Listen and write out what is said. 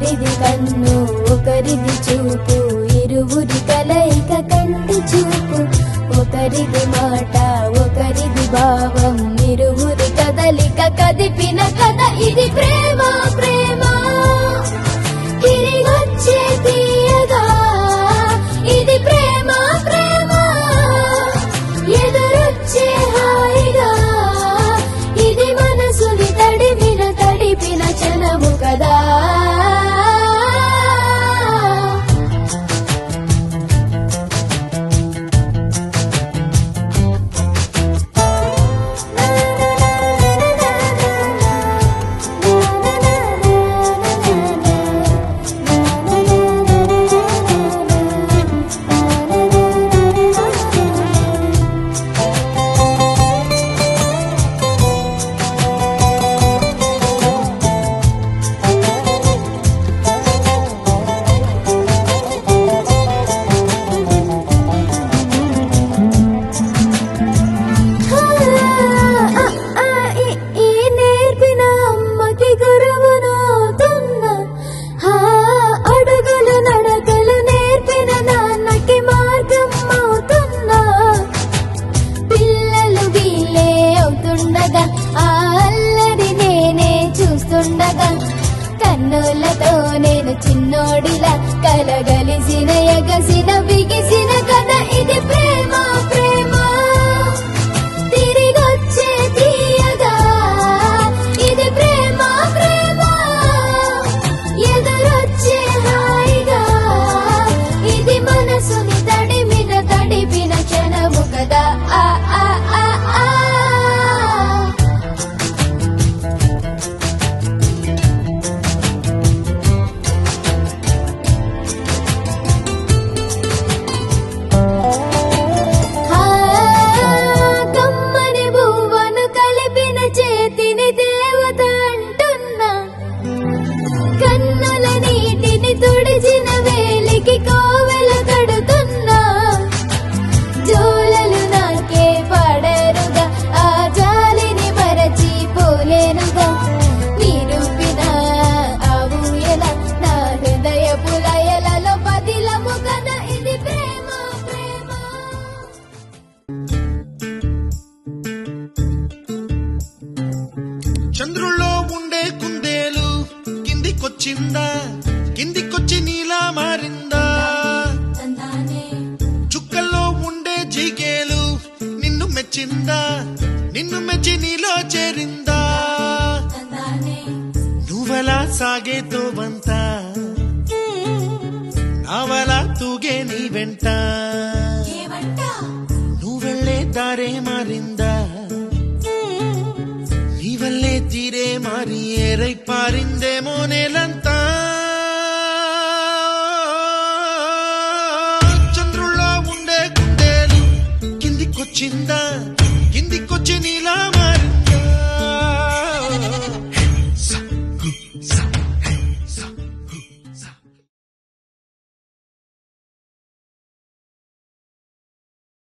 ఒకరిది కన్ను ఒకరిది చూపు ఇరువురి కలయిక కంటి చూపు ఒకరిది మాట ఒకరిది భావం ఇరువురి కదలిక కదిపిన కథ ఇది ప్రేమ ప్రేమ తిరిగొచ్చే తీయగా ఇది ప్రేమ ప్రేమ ఎదురొచ్చే హాయిగా ఇది మనసుని తడిపిన చనము కదా కన్నులతో నేను చిన్నోడిలా కలగలిసిన ఎగసిన బిగిసిన కథ ఇది ప్రేమ ప్రేమ తిరిగొచ్చే తీయగా ఇది ప్రేమ ప్రేమ ఎదురొచ్చే హాయిగా ఇది మనసుని తడిపిన క్షణము కదా ఆ ఆ ఆ ఆ తుడిచిన వేలికి కోవెల కడుతున్నా జోలలు నాకే పాడరుగా ఆ జాలిని మరచి పోలేనుగా నిరూపిన ఆ ఊయల నా హృదయ పులయలలో పదిలము కదా ఇది ప్రేమ ప్రేమ చంద్రుల్లో ఉండే కుందేలు కిందికొచ్చిందా కిందికొచ్చి నీలా మారిందా చుక్కల్లో ఉండే జిగేలు నిన్ను మెచ్చిందా నిన్ను మెచ్చి నీలో చేరిందా నువ్వలా సాగేతో వంత నావలా తూగే నీ వెంట నువ్వెళ్ళే దారే మారిందా నీ వల్లే తీరే మారి ఏరై పారిందేమో నేలంతా చిందా